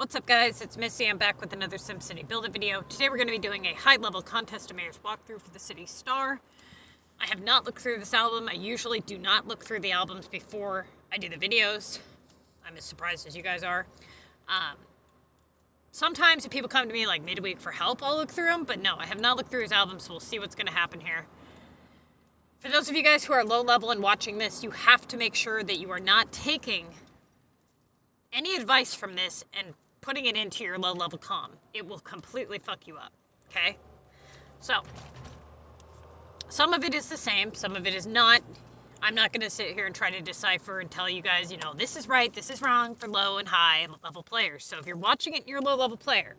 What's up guys, it's Missy. I'm back with another SimCity build a video. Today we're going to be doing a high-level Contest of Mayors walkthrough for the City Star. I have not looked through this album. I usually do not look through the albums before I do the videos. I'm as surprised as you guys are. Sometimes if people come to me like midweek for help, I'll look through them, but no, I have not looked through his album, so we'll see what's going to happen here. For those of you guys who are low level and watching this, you have to make sure that you are not taking any advice from this and putting it into your low level comm. It will completely fuck you up, okay? So, some of it is the same, some of it is not. I'm not going to sit here and try to decipher and tell you guys, you know, this is right, this is wrong for low and high level players. So if you're watching it and you're a low level player,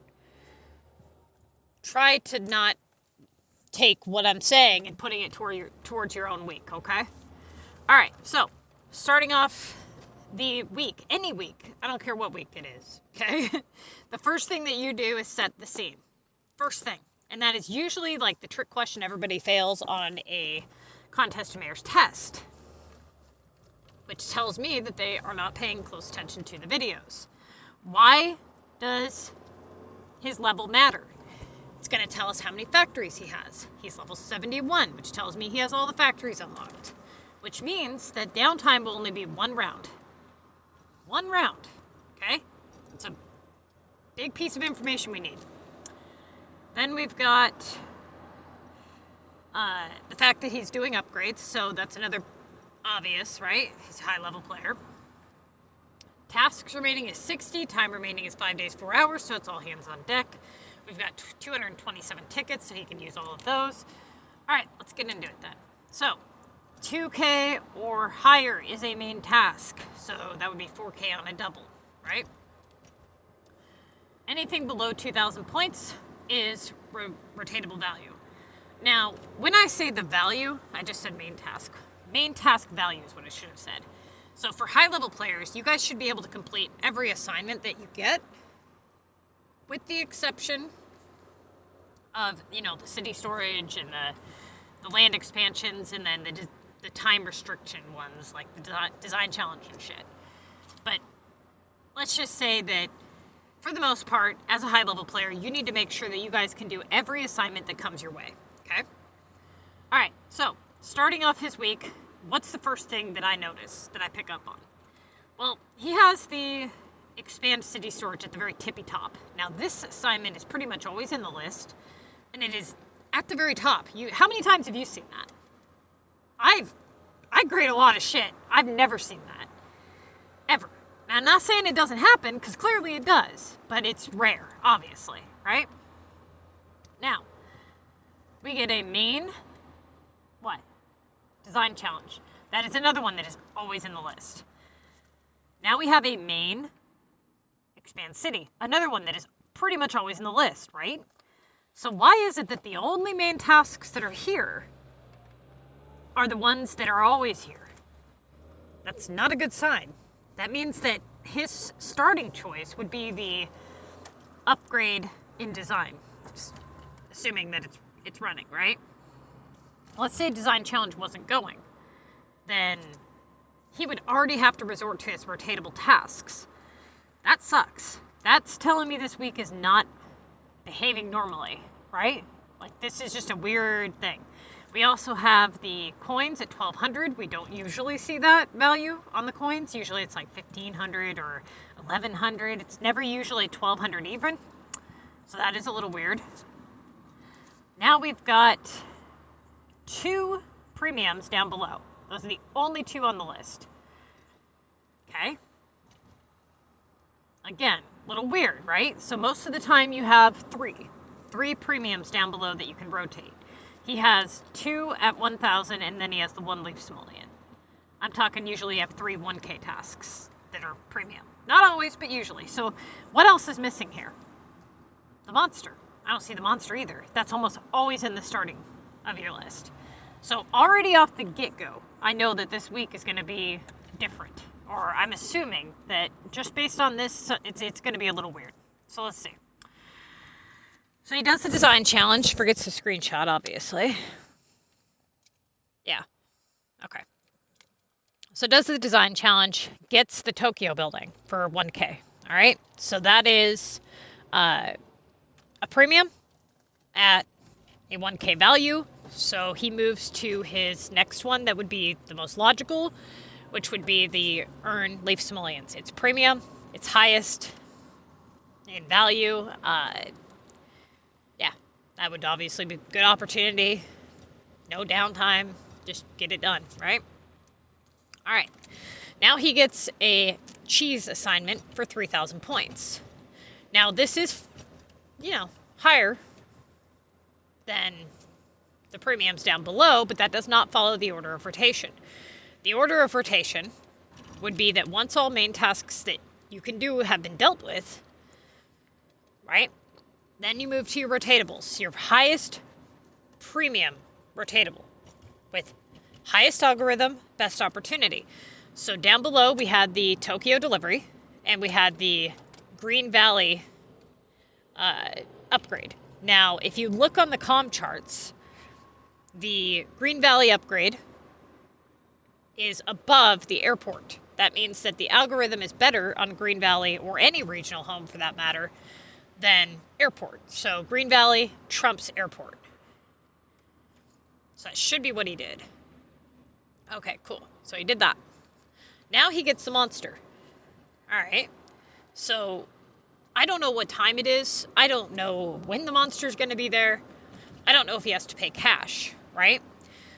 try to not take what I'm saying and putting it towards your own week, okay? All right, so starting off the week, any week, I don't care what week it is, okay? The first thing that you do is set the scene. First thing. And that is usually like the trick question everybody fails on a Contest of Mayors test, which tells me that they are not paying close attention to the videos. Why does his level matter? It's going to tell us how many factories he has. He's level 71, which tells me he has all the factories unlocked, which means that downtime will only be one round. One round, okay? It's a big piece of information we need. Then we've got the fact that he's doing upgrades, so that's another obvious, right? He's a high-level player. Tasks remaining is 60, time remaining is 5 days, 4 hours, so it's all hands on deck. We've got 227 tickets, so he can use all of those. All right, let's get into it then. So, 2K or higher is a main task, so that would be 4K on a double, right? Anything below 2,000 points is rotatable value. Now, when I say the value, I just said main task. Main task value is what I should have said. So for high-level players, you guys should be able to complete every assignment that you get, with the exception of, you know, the city storage and the land expansions, and then the time restriction ones, like the design challenge and shit. But let's just say that for the most part, as a high-level player, you need to make sure that you guys can do every assignment that comes your way, okay? All right, so starting off his week, what's the first thing that I notice, that I pick up on? Well, he has the expand city storage at the very tippy top. Now, this assignment is pretty much always in the list, and it is at the very top. How many times have you seen that? I grade a lot of shit. I've never seen that. Ever. Now, I'm not saying it doesn't happen, because clearly it does, but it's rare, obviously, right? Now, we get a main, what? Design challenge. That is another one that is always in the list. Now we have a main expand city, another one that is pretty much always in the list, right? So why is it that the only main tasks that are here are the ones that are always here? That's not a good sign. That means that his starting choice would be the upgrade in design, assuming that it's running, right? Let's say design challenge wasn't going, then he would already have to resort to his rotatable tasks. That sucks. That's telling me this week is not behaving normally, right? Like, this is just a weird thing. We also have the coins at 1,200. We don't usually see that value on the coins. Usually it's like 1,500 or 1,100. It's never usually 1,200 even. So that is a little weird. Now we've got 2 premiums down below. Those are the only 2 on the list. Okay? Again, a little weird, right? So most of the time you have 3 premiums down below that you can rotate. He has 2 at 1,000, and then he has the 1 leaf simoleon. I'm talking usually you have 3 1K tasks that are premium. Not always, but usually. So what else is missing here? The monster. I don't see the monster either. That's almost always in the starting of your list. So already off the get-go, I know that this week is going to be different. Or I'm assuming that just based on this, it's going to be a little weird. So let's see. So he does the design challenge, forgets the screenshot, obviously. Yeah. So does the design challenge, gets the Tokyo building for 1K. All right, so that is a premium at a 1K value. So he moves to his next one that would be the most logical, which would be the Earn Leaf Simoleons. It's premium, it's highest in value. Yeah, that would obviously be a good opportunity. No downtime, just get it done, right? All right, now he gets a cheese assignment for 3,000 points. Now this is, higher than the premiums down below, but that does not follow the order of rotation. The order of rotation would be that once all main tasks that you can do have been dealt with, right, then you move to your rotatables, your highest premium rotatable with highest algorithm, best opportunity. So down below we had the Tokyo delivery and we had the Green Valley upgrade. Now, if you look on the comm charts, the Green Valley upgrade is above the airport. That means that the algorithm is better on Green Valley, or any regional home for that matter, than airport. So Green Valley trumps airport. So that should be what he did. Okay, cool. So he did that. Now he gets the monster. All right. So I don't know what time it is. I don't know when the monster's going to be there. I don't know if he has to pay cash, right?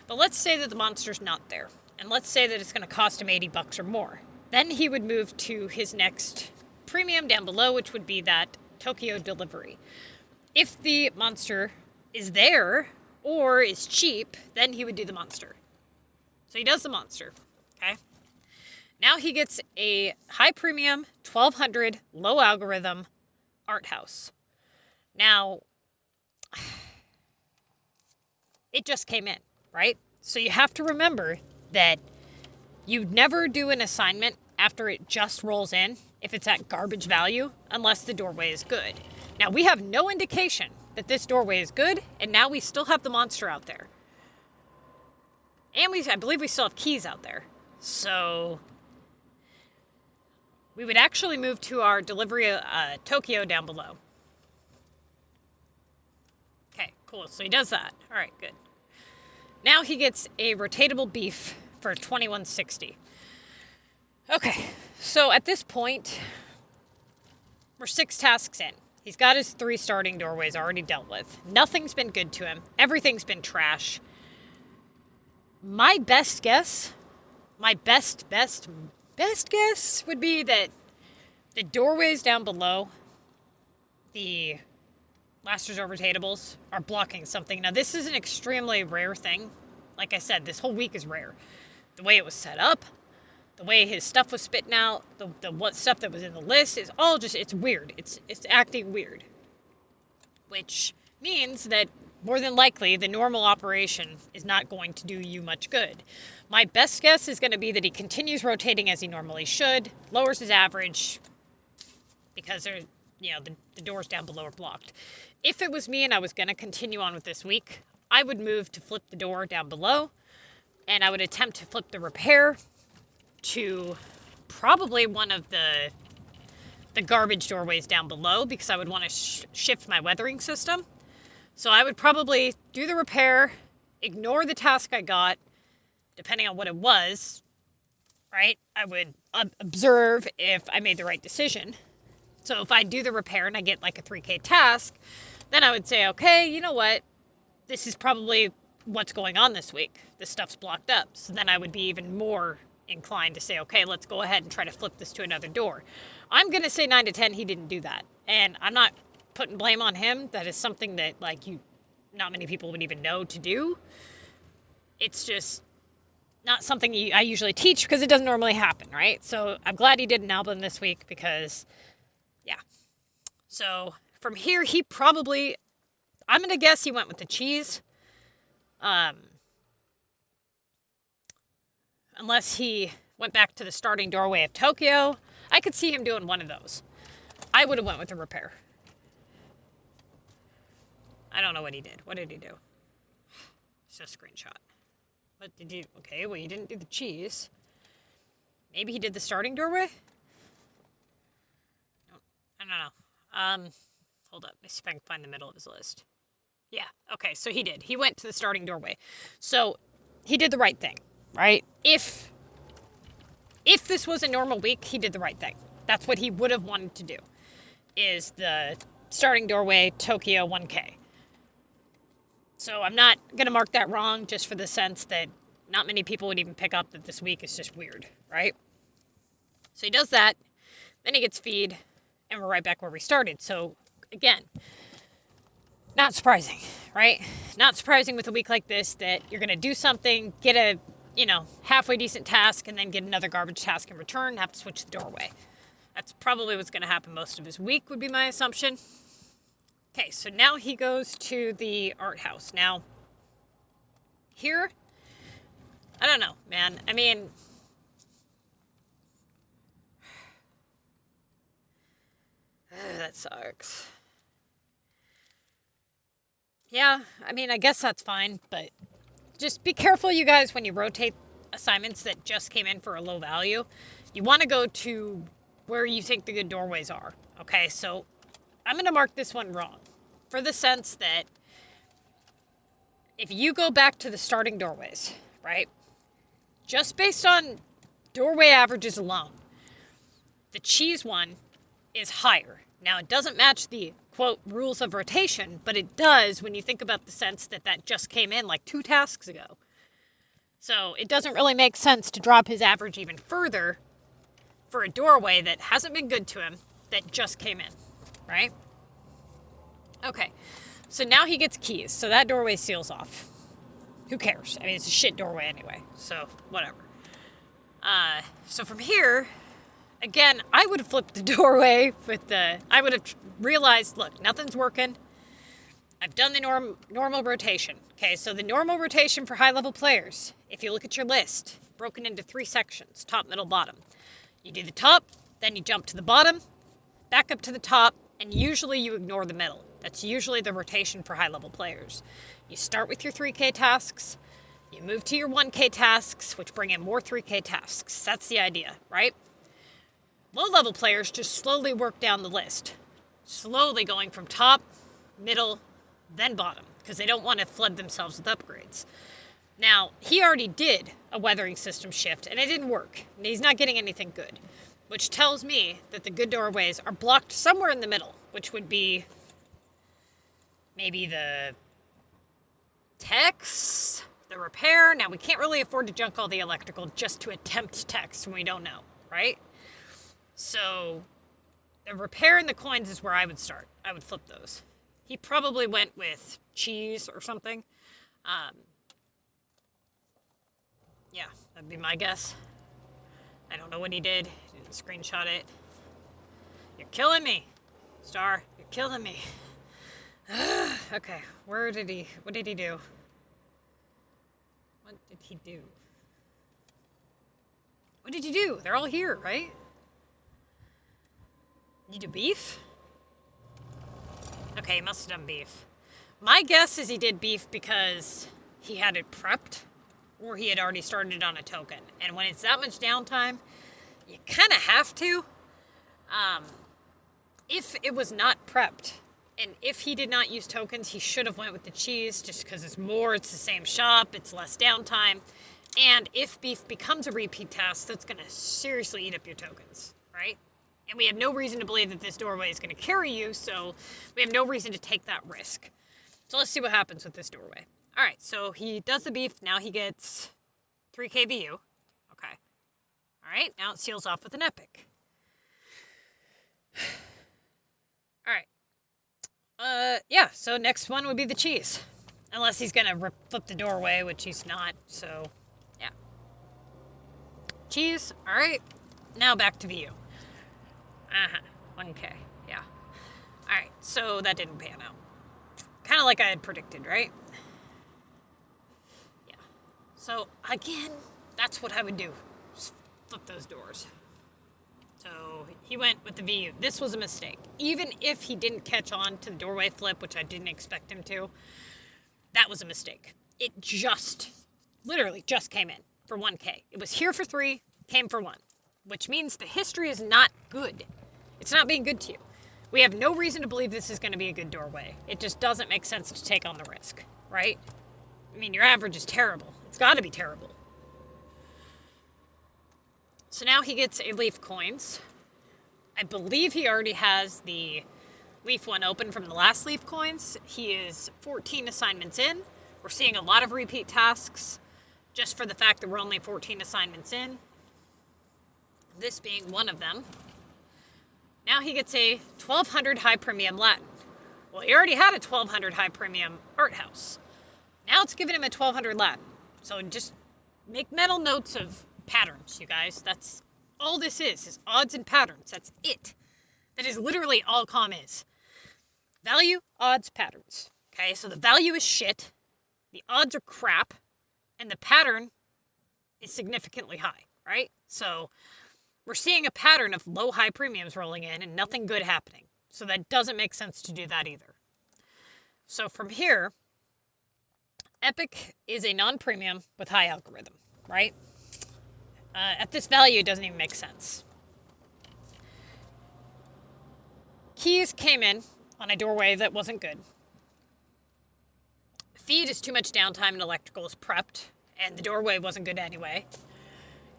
But let's say that the monster's not there. And let's say that it's going to cost him $80 or more. Then he would move to his next premium down below, which would be that Tokyo delivery. If the monster is there or is cheap, then he would do the monster. So he does the monster, okay? Now he gets a high premium, 1,200, low algorithm art house. Now, it just came in, right? So you have to remember that you'd never do an assignment after it just rolls in if it's at garbage value, unless the doorway is good. Now, we have no indication that this doorway is good, and now we still have the monster out there. And I believe we still have keys out there. So we would actually move to our delivery Tokyo down below. Okay, cool. So he does that. All right, good. Now he gets a rotatable beef for 2160. Okay, so at this point, we're 6 tasks in. He's got his 3 starting doorways already dealt with. Nothing's been good to him. Everything's been trash. My best guess, my best guess would be that the doorways down below, the last resort rotatables, are blocking something. Now, this is an extremely rare thing. Like I said, this whole week is rare. The way it was set up, the way his stuff was spitting out, the what stuff that was in the list is all just, it's weird. It's acting weird. Which means that more than likely the normal operation is not going to do you much good. My best guess is going to be that he continues rotating as he normally should, lowers his average because the doors down below are blocked. If it was me and I was going to continue on with this week, I would move to flip the door down below, and I would attempt to flip the repair to probably one of the garbage doorways down below, because I would want to shift my weathering system. So I would probably do the repair, ignore the task I got, depending on what it was, right? I would observe if I made the right decision. So if I do the repair and I get like a 3K task, then I would say, okay, you know what? This is probably what's going on this week. This stuff's blocked up. So then I would be even more inclined to say, okay, let's go ahead and try to flip this to another door. I'm going to say 9 to 10, he didn't do that. And I'm not putting blame on him. That is something that not many people would even know to do. It's just not something I usually teach because it doesn't normally happen, right? So I'm glad he did an album this week because, yeah. So from here, he probably, I'm going to guess he went with the cheese. Unless he went back to the starting doorway of Tokyo. I could see him doing one of those. I would have went with the repair. I don't know what he did. What did he do? It's a screenshot. What did you... Okay, well, you didn't do the cheese. Maybe he did the starting doorway? Hold up. Let's see if I can find the middle of his list. Yeah. Okay. So he did. He went to the starting doorway. So he did the right thing, right? If this was a normal week, he did the right thing. That's what he would have wanted to do, is the starting doorway Tokyo 1K. So I'm not going to mark that wrong, just for the sense that not many people would even pick up that this week is just weird, right? So he does that, then he gets feed, and we're right back where we started. So again, not surprising, right? Not surprising with a week like this that you're going to do something, get a, halfway decent task, and then get another garbage task in return and have to switch the doorway. That's probably what's going to happen most of his week, would be my assumption. Okay, so now he goes to the art house. Now, here, I don't know, man. I mean, that sucks. Yeah, I mean, I guess that's fine, but just be careful, you guys, when you rotate assignments that just came in for a low value. You want to go to where you think the good doorways are. Okay, so I'm going to mark this one wrong, for the sense that if you go back to the starting doorways, right, just based on doorway averages alone, the cheese one is higher. Now, it doesn't match the, quote, rules of rotation, but it does when you think about the sense that that just came in like 2 tasks ago. So it doesn't really make sense to drop his average even further for a doorway that hasn't been good to him that just came in, right? Okay, so now he gets keys, so that doorway seals off. Who cares? I mean, it's a shit doorway anyway, so whatever. So from here, again, I would have flipped the doorway with I would have realized, look, nothing's working. I've done the normal rotation. Okay, so the normal rotation for high-level players, if you look at your list, broken into 3 sections, top, middle, bottom. You do the top, then you jump to the bottom, back up to the top, and usually you ignore the middle. That's usually the rotation for high-level players. You start with your 3K tasks, you move to your 1K tasks, which bring in more 3K tasks. That's the idea, right? Low-level players just slowly work down the list, slowly going from top, middle, then bottom, because they don't want to flood themselves with upgrades. Now, he already did a weathering system shift, and it didn't work. And he's not getting anything good, which tells me that the good doorways are blocked somewhere in the middle, which would be maybe the techs, the repair. Now, we can't really afford to junk all the electrical just to attempt techs when we don't know, right? So the repair and the coins is where I would start. I would flip those. He probably went with cheese or something. Yeah, that'd be my guess. I don't know what he did. He didn't screenshot it. You're killing me, Star. You're killing me. Okay, what did he do? What did he do? What did you do? They're all here, right? You do beef? Okay, he must have done beef. My guess is he did beef because he had it prepped, or he had already started it on a token. And when it's that much downtime, you kind of have to. If it was not prepped, and if he did not use tokens, he should have went with the cheese, just because it's the same shop, it's less downtime. And if beef becomes a repeat task, that's going to seriously eat up your tokens, right? And we have no reason to believe that this doorway is going to carry you, so we have no reason to take that risk. So let's see what happens with this doorway. All right, so he does the beef. Now he gets 3K VU. Okay. All right, now it seals off with an epic. All right. Yeah, so next one would be the cheese. Unless he's going to flip the doorway, which he's not, so yeah. Cheese, all right. Now back to VU. 1K, yeah. All right, so that didn't pan out. Kind of like I had predicted, right? Yeah. So, again, that's what I would do. Just flip those doors. So, he went with the VU. This was a mistake. Even if he didn't catch on to the doorway flip, which I didn't expect him to, that was a mistake. It literally just came in for 1K. It was here for 3, came for 1, which means the history is not good. It's not being good to you, We have no reason to believe this is going to be a good doorway. It just doesn't make sense to take on the risk, right? I mean, your average is terrible. It's got to be terrible. So now he gets a leaf coins. I believe he already has the leaf one open from the last leaf coins. He is 14 assignments in. We're seeing a lot of repeat tasks just for the fact that we're only 14 assignments in. This being one of them. Now he gets a 1200 high premium Latin. Well, he already had a 1200 high premium art house. Now it's giving him a 1200 Latin. So just make mental notes of patterns, you guys. That's all this is odds and patterns. That's it. That is literally all comm is. Value, odds, patterns. Okay, so the value is shit, the odds are crap, and the pattern is significantly high, right? So we're seeing a pattern of low high premiums rolling in and nothing good happening. So that doesn't make sense to do that either. So from here, Epic is a non-premium with high algorithm, right? At this value, it doesn't even make sense. Keys came in on a doorway that wasn't good. Feed is too much downtime and electrical is prepped, and the doorway wasn't good anyway.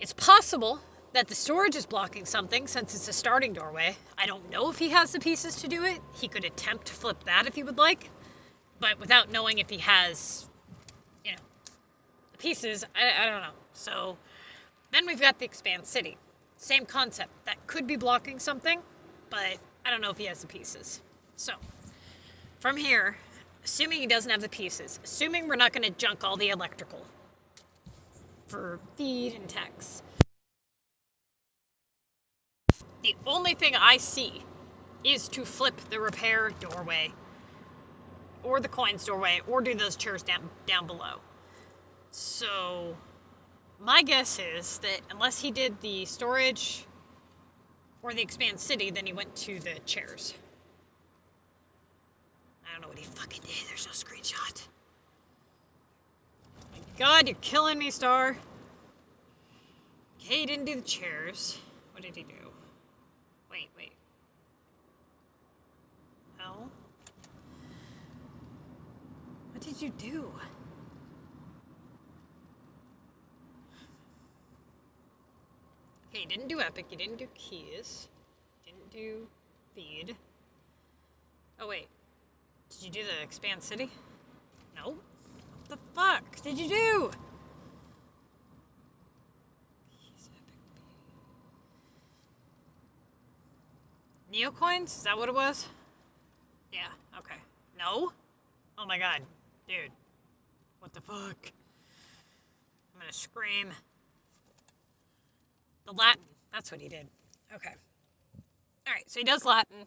It's possible that the storage is blocking something since it's a starting doorway. I don't know if he has the pieces to do it. He could attempt to flip that if he would like, but without knowing if he has, the pieces, I don't know. So then we've got the Expand City. Same concept. That could be blocking something, but I don't know if he has the pieces. So from here, assuming he doesn't have the pieces, assuming we're not going to junk all the electrical for feed and techs, the only thing I see is to flip the repair doorway or the coins doorway or do those chairs down below. So my guess is that unless he did the storage or the Expand City, then he went to the chairs. I don't know what he fucking did. There's no screenshot. My God, you're killing me, Star. Okay, he didn't do the chairs. What did he do? Wait. No. What did you do? Okay, you didn't do Epic. You didn't do Keys. Didn't do Feed. Oh, wait. Did you do the Expand City? No. What the fuck did you do? Neocoins? Is that what it was? Yeah, okay. No? Oh my God. Dude. What the fuck? I'm gonna scream. The Latin. That's what he did. Okay. Alright, so he does Latin.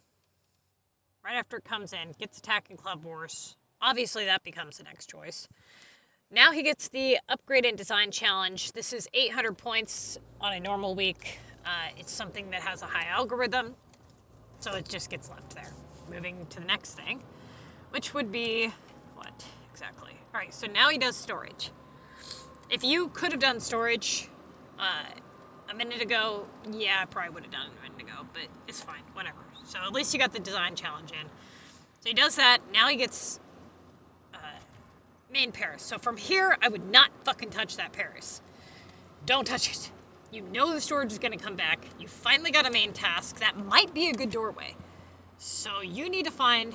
Right after it comes in, gets Attack and Club Wars. Obviously, that becomes the next choice. Now he gets the Upgrade and Design Challenge. This is 800 points on a normal week. It's something that has a high algorithm, so it just gets left there. Moving to the next thing, which would be what exactly? All right, so now he does storage. If you could have done storage a minute ago, yeah, I probably would have done it a minute ago, but it's fine, whatever. So at least you got the design challenge in. So he does that. Now he gets main Paris. So from here, I would not fucking touch that Paris. Don't touch it. You know the storage is going to come back. You finally got a main task. That might be a good doorway. So you need to find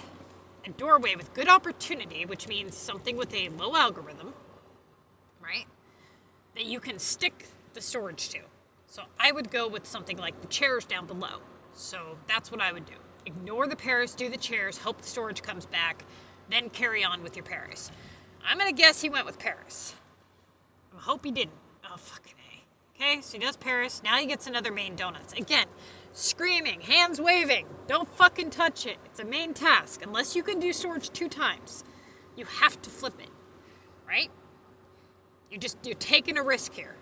a doorway with good opportunity, which means something with a low algorithm, right? That you can stick the storage to. So I would go with something like the chairs down below. So that's what I would do. Ignore the Paris, do the chairs, hope the storage comes back, then carry on with your Paris. I'm going to guess he went with Paris. I hope he didn't. Oh, fucking A. Okay, so he does Paris. Now he gets another main donuts. Again, screaming, hands waving. Don't fucking touch it. It's a main task. Unless you can do storage 2 times, you have to flip it, right? You're taking a risk here.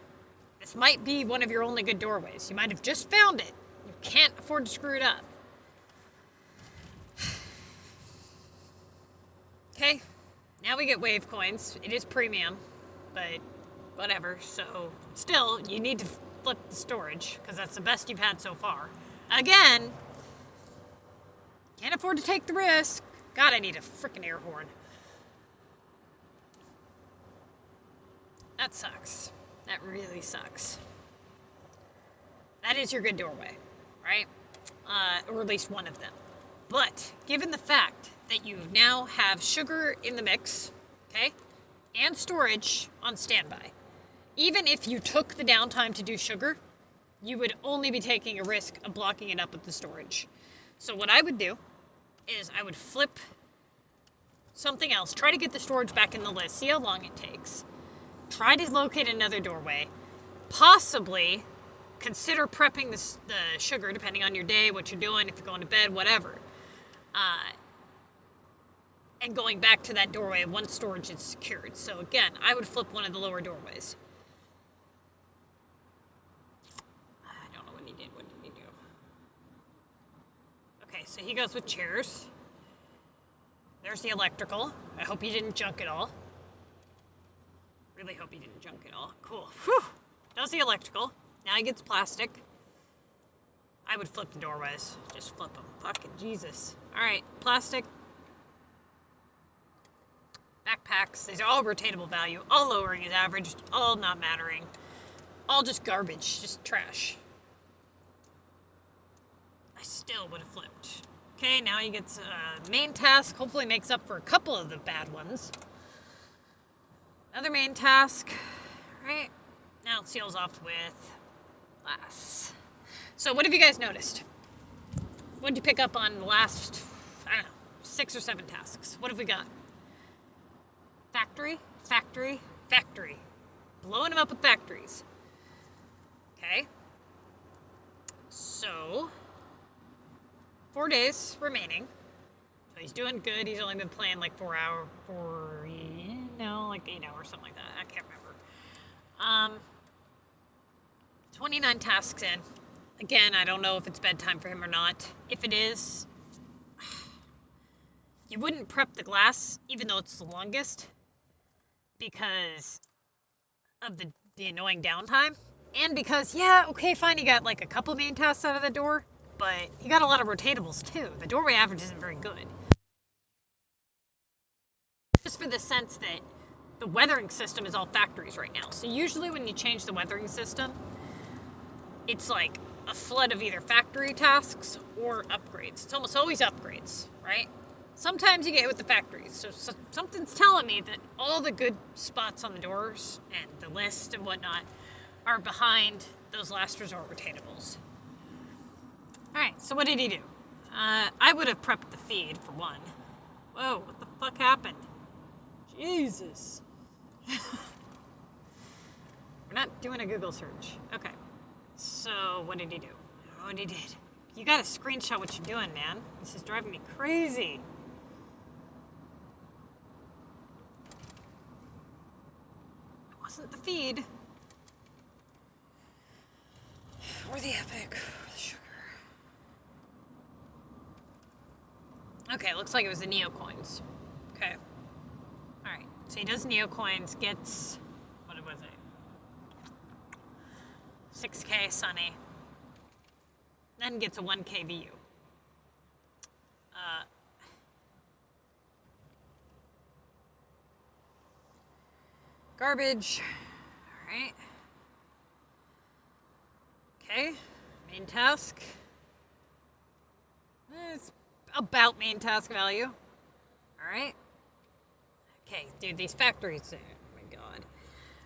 This might be one of your only good doorways. You might have just found it. You can't afford to screw it up. Okay, now we get wave coins. It is premium, but whatever. So still, you need to flip the storage because that's the best you've had so far. Again, Can't afford to take the risk. God, I need a freaking air horn. That sucks. That really sucks. That is your good doorway, right? Or at least one of them. But given the fact that you now have sugar in the mix, okay, and storage on standby, even if you took the downtime to do sugar, you would only be taking a risk of blocking it up with the storage. So what I would do is I would flip something else, try to get the storage back in the list, see how long it takes, try to locate another doorway, possibly consider prepping the sugar depending on your day, what you're doing, if you're going to bed, whatever. And going back to that doorway once storage is secured. So again, I would flip one of the lower doorways. I don't know what he did. What did he do? Okay, so he goes with chairs. There's the electrical. I hope he didn't junk it all. Really hope he didn't junk it all. Cool. Whew. Does the electrical. Now he gets plastic. I would flip the doorways. Just flip them. Fucking Jesus. Alright, plastic. Backpacks. These are all rotatable value. All lowering his average. All not mattering. All just garbage. Just trash. I still would have flipped. Okay, now he gets main task. Hopefully makes up for a couple of the bad ones. Another main task. Right. Now it seals off with glass. So what have you guys noticed? What did you pick up on the last, I don't know, 6 or 7 tasks? What have we got? Factory, factory, factory. Blowing them up with factories. Okay. So, 4 days remaining. So he's doing good. He's only been playing like 8 hours, something like that. I can't remember. 29 tasks in. Again, I don't know if it's bedtime for him or not. If it is, you wouldn't prep the glass, even though it's the longest, because of the annoying downtime. And because, yeah, okay, fine, he got like a couple main tasks out of the door, but he got a lot of rotatables too. The doorway average isn't very good. Just for the sense that the weathering system is all factories right now. So usually when you change the weathering system, it's like a flood of either factory tasks or upgrades. It's almost always upgrades, right? Sometimes you get hit with the factories. So something's telling me that all the good spots on the doors and the list and whatnot are behind those last resort rotatables. All right, so what did he do? I would have prepped the feed for one. Whoa, what the fuck happened? Jesus. We're not doing a Google search. Okay. So, what did he do? What he did? You gotta screenshot what you're doing, man. This is driving me crazy. It wasn't the feed. Or the epic. Or the sugar. Okay, looks like it was the Neo coins. Okay. Alright, so he does Neo coins, gets, what was it? 6K Sunny. Then gets a 1K VU. Garbage. Alright. Okay. Main task. It's about main task value. Alright. Okay, dude, these factories. Oh my god.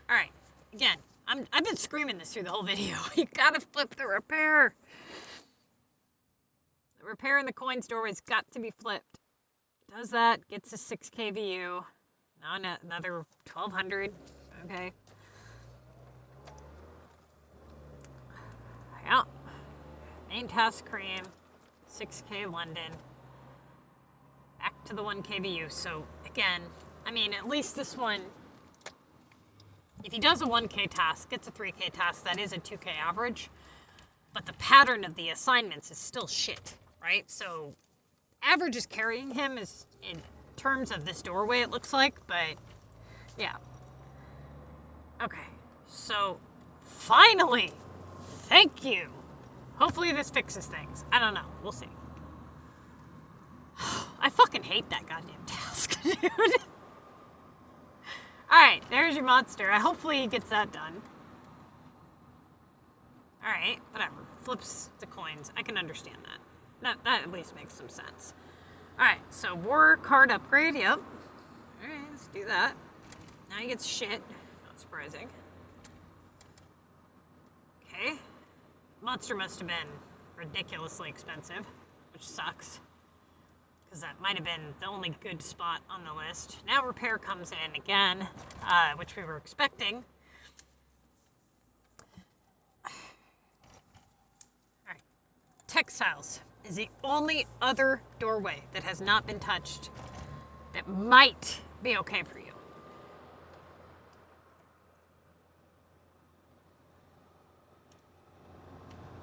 Alright. Again, I've been screaming this through the whole video. You gotta flip the repair. The repair in the coins doorway's got to be flipped. Does that, gets a 6K VU. Now another 1,200. Okay. Yeah. Main task cream. 6K London. Back to the 1K VU. So again, I mean, at least this one, if he does a 1K task, gets a 3K task, that is a 2K average. But the pattern of the assignments is still shit, right? So average is carrying him is in terms of this doorway, it looks like, but yeah. Okay, so finally, thank you. Hopefully this fixes things. I don't know, we'll see. hate that goddamn task, dude. Alright, there's your monster. Hopefully he gets that done. Alright, whatever. Flips the coins. I can understand that. That at least makes some sense. Alright, so war card upgrade, yep. Alright, let's do that. Now he gets shit. Not surprising. Okay. Monster must have been ridiculously expensive, which sucks. Because that might have been the only good spot on the list. Now repair comes in again, which we were expecting. Alright. Textiles is the only other doorway that has not been touched that might be okay for you.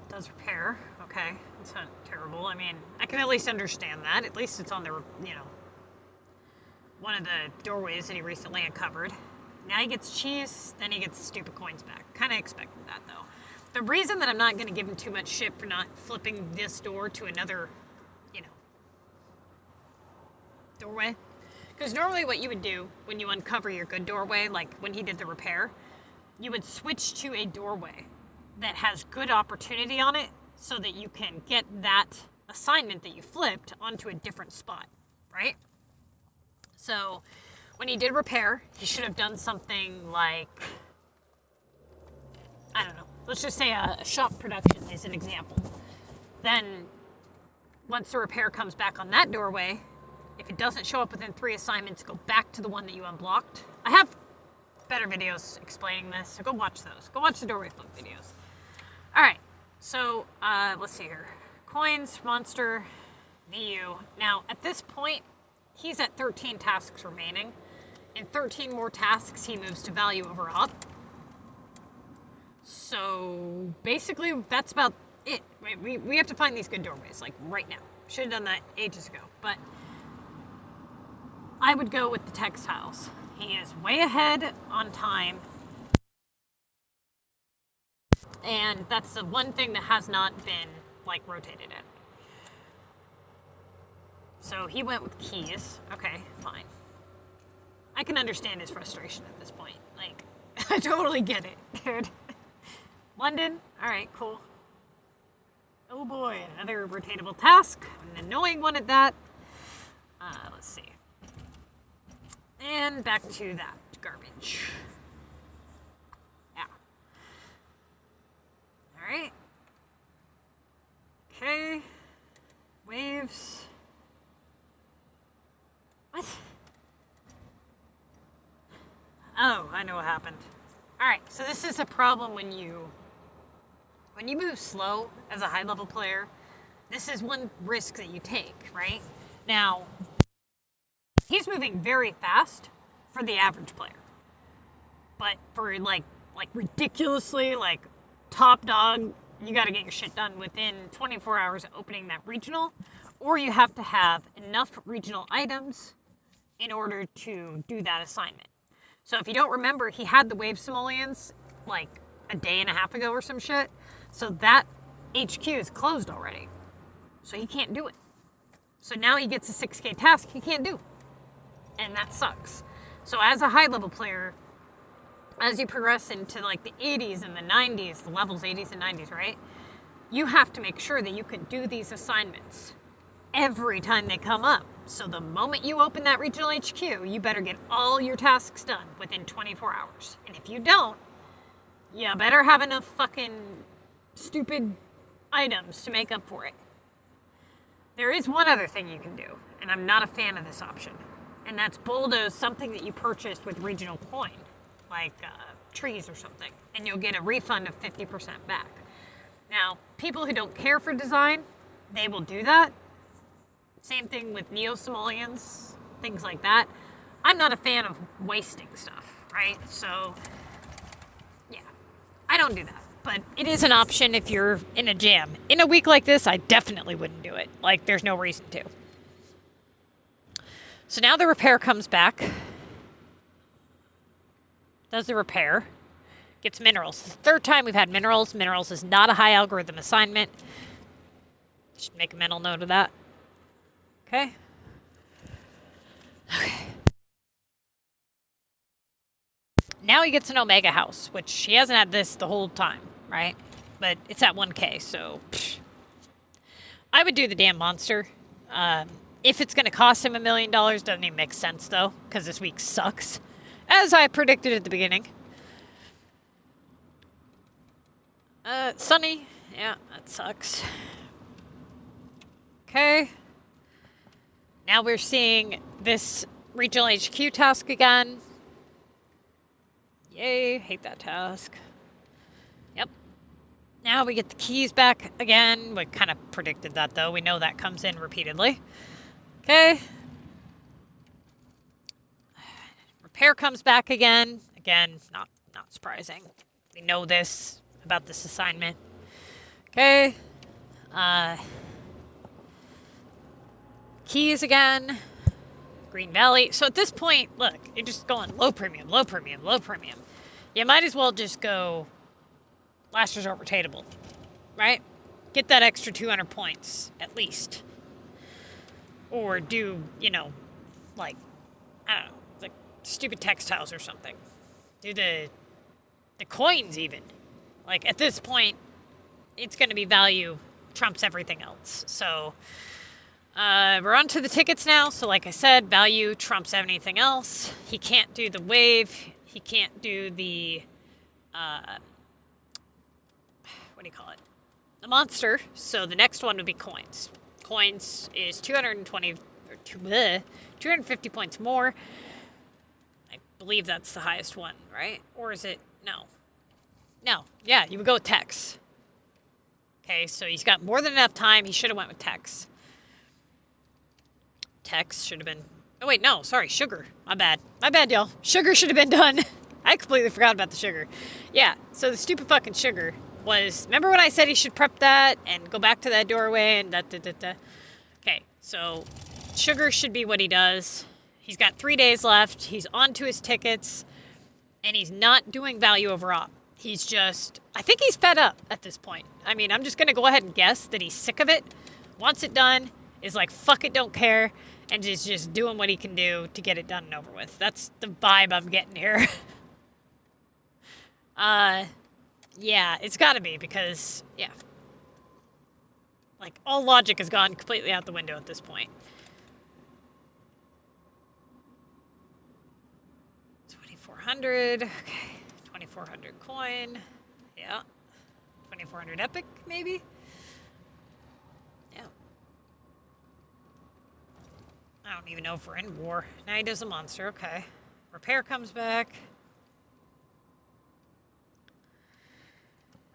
Does repair. Okay, it's not terrible. I mean, I can at least understand that. At least it's on the, you know, one of the doorways that he recently uncovered. Now he gets cheese, then he gets stupid coins back. Kind of expected that, though. The reason that I'm not going to give him too much shit for not flipping this door to another, you know, doorway. Because normally what you would do when you uncover your good doorway, like when he did the repair, you would switch to a doorway that has good opportunity on it so that you can get that assignment that you flipped onto a different spot, right? So when he did repair, he should have done something like, I don't know, let's just say a shop production is an example. Then once the repair comes back on that doorway, if it doesn't show up within 3 assignments, go back to the one that you unblocked. I have better videos explaining this, so go watch those. Go watch the doorway flip videos. All right, so let's see here. Coins, monster, VU. Now, at this point, he's at 13 tasks remaining. In 13 more tasks, he moves to value over up. So basically, that's about it. We have to find these good doorways, like right now. Should have done that ages ago, but I would go with the textiles. He is way ahead on time. And that's the one thing that has not been, like, rotated in. So he went with keys. Okay, fine. I can understand his frustration at this point. Like, I totally get it, dude. London? Alright, cool. Oh boy, another rotatable task. An annoying one at that. Let's see. And back to that garbage. Yeah. Alright. Okay. Waves. What? Oh, I know what happened. Alright, so this is a problem when you move slow as a high-level player. This is one risk that you take, right? Now, he's moving very fast for the average player. But for, like ridiculously, like, top dog, you gotta get your shit done within 24 hours of opening that regional, or you have to have enough regional items in order to do that assignment. So if you don't remember, he had the wave simoleons like a day and a half ago or some shit. So that HQ is closed already. So he can't do it. So now he gets a 6K task he can't do. And that sucks. So as a high level player, as you progress into like the 80s and the 90s, the levels 80s and 90s, right? You have to make sure that you can do these assignments every time they come up. So the moment you open that regional HQ, you better get all your tasks done within 24 hours. And if you don't, you better have enough fucking stupid items to make up for it. There is one other thing you can do, and I'm not a fan of this option, and that's bulldoze something that you purchased with regional coin, like trees or something, and you'll get a refund of 50% back. Now, people who don't care for design, they will do that. Same thing with neo-simoleons, things like that. I'm not a fan of wasting stuff, right? So, yeah, I don't do that. But it is an option if you're in a jam. In a week like this, I definitely wouldn't do it. Like, there's no reason to. So now the repair comes back. Does the repair. Gets minerals. It's the third time we've had minerals. Minerals is not a high algorithm assignment. Should make a mental note of that. Okay. Now he gets an Omega house, which he hasn't had this the whole time, right? But it's at 1K, so psh. I would do the damn monster. If it's going to cost him $1 million, doesn't even make sense, though, because this week sucks, as I predicted at the beginning. Sunny. Yeah, that sucks. Okay. Now we're seeing this regional HQ task again. Yay, hate that task. Yep. Now we get the keys back again. We kind of predicted that, though. We know that comes in repeatedly. Okay. Repair comes back again. Again, not surprising. We know this about this assignment. Okay. Keys again. Green Valley. So at this point, look, you're just going low premium, low premium, low premium. You might as well just go last resort rotatable, right? Get that extra 200 points, at least. Or do, you know, like, I don't know, like stupid textiles or something. Do the coins even. Like, at this point, it's going to be value trumps everything else. So, we're on to the tickets now. So, like I said, value trumps anything else. He can't do the wave. He can't do the, what do you call it? The monster. So, the next one would be coins. Coins is 250 points more. I believe that's the highest one, right? Or is it? No. No. Yeah, you would go with Tex. Okay, so he's got more than enough time. He should have went with Tex. Tex should have been... Oh, wait, no. Sorry, sugar. My bad. My bad, y'all. Sugar should have been done. I completely forgot about the sugar. Yeah, so the stupid fucking sugar was... Remember when I said he should prep that and go back to that doorway and da-da-da-da? Okay, so sugar should be what he does. He's got 3 days left. He's on to his tickets. And he's not doing value over op. He's just... I think he's fed up at this point. I mean, I'm just going to go ahead and guess that he's sick of it. Wants it done. Is like, fuck it, don't care. And is just doing what he can do to get it done and over with. That's the vibe I'm getting here. Yeah, it's got to be because, yeah. Like, all logic has gone completely out the window at this point. 2,400. Okay. 2,400 coin. Yeah. 2,400 epic, maybe? Yeah. I don't even know if we're in war. Now he does a monster. Okay. Repair comes back.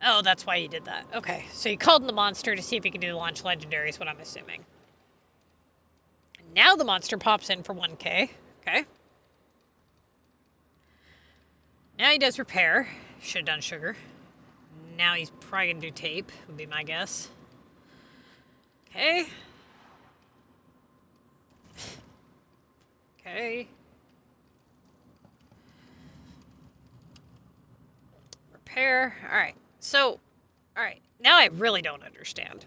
Oh, that's why he did that. Okay. So he called in the monster to see if he could do the launch legendary is what I'm assuming. Now the monster pops in for 1K. Okay. Now he does repair. Should have done sugar. Now he's probably going to do tape, would be my guess. Okay. Okay. Repair. All right. So, all right. Now I really don't understand.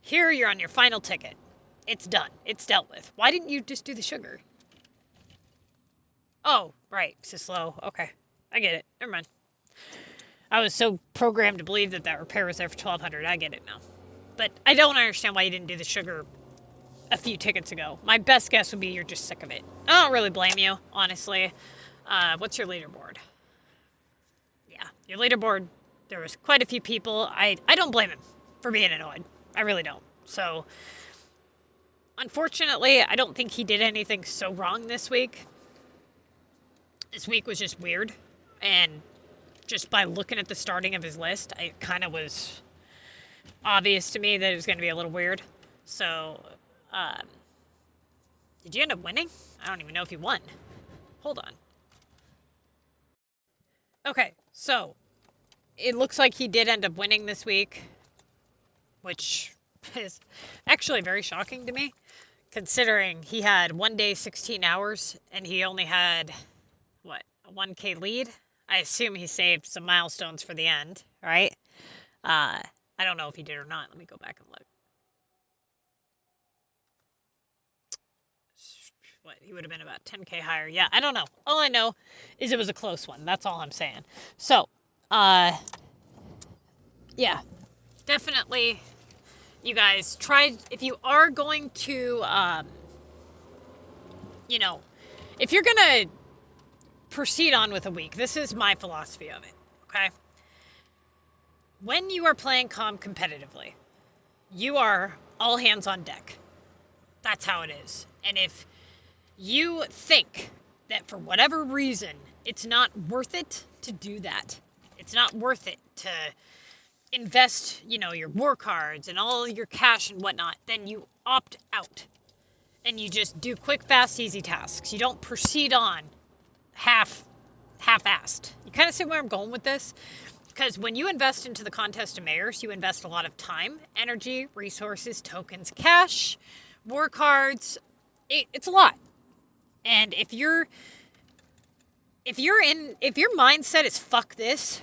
Here you're on your final ticket. It's done. It's dealt with. Why didn't you just do the sugar? Oh, right. It's just slow. Okay. I get it. Never mind. I was so programmed to believe that that repair was there for 1,200. I get it now. But I don't understand why you didn't do the sugar a few tickets ago. My best guess would be you're just sick of it. I don't really blame you, honestly. What's your leaderboard? Yeah, your leaderboard, there was quite a few people. I don't blame him for being annoyed. I really don't. So, unfortunately, I don't think he did anything so wrong this week. This week was just weird. And just by looking at the starting of his list, it kind of was obvious to me that it was going to be a little weird. So, did you end up winning? I don't even know if you won. Hold on. Okay, so it looks like he did end up winning this week, which is actually very shocking to me, considering he had 1 day, 16 hours, and he only had, what, a 1K lead? I assume he saved some milestones for the end, right? I don't know if he did or not. Let me go back and look. what, he would have been about 10K higher. Yeah, I don't know. All I know is it was a close one. That's all I'm saying. So, yeah, definitely, you guys try, if you are going to, you know, if you're going to proceed on with a week, this is my philosophy of it, okay? When you are playing comp competitively, you are all hands on deck. That's how it is. And if you think that for whatever reason, it's not worth it to do that, it's not worth it to invest, you know, your war cards and all your cash and whatnot, then you opt out. And you just do quick, fast, easy tasks. You don't proceed on half-assed. You kind of see where I'm going with this? Because when you invest into the Contest of Mayors, you invest a lot of time, energy, resources, tokens, cash, war cards. It's a lot. And if your mindset is fuck this,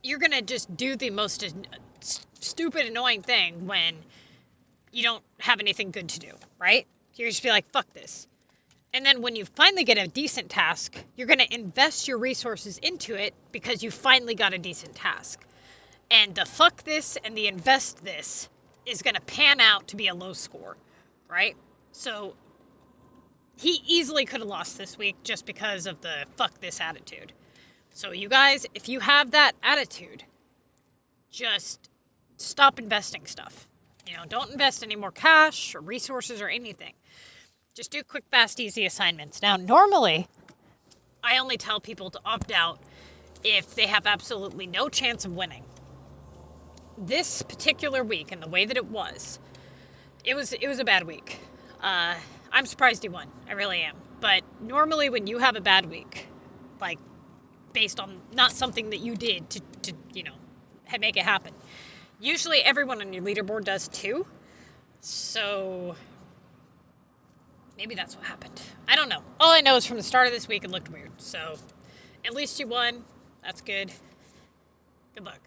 you're gonna just do the most stupid, annoying thing when you don't have anything good to do, right? You're just be like, fuck this. And then when you finally get a decent task, you're going to invest your resources into it because you finally got a decent task. And the fuck this and the invest this is going to pan out to be a low score, right? So he easily could have lost this week just because of the fuck this attitude. So you guys, if you have that attitude, just stop investing stuff. You know, don't invest any more cash or resources or anything. Just do quick, fast, easy assignments. Now, normally, I only tell people to opt out if they have absolutely no chance of winning. This particular week, and the way that it was a bad week. I'm surprised he won. I really am. But normally when you have a bad week, like based on not something that you did to you know, make it happen, usually everyone on your leaderboard does too. So maybe that's what happened. I don't know. All I know is from the start of this week it looked weird. So at least you won. That's good. Good luck.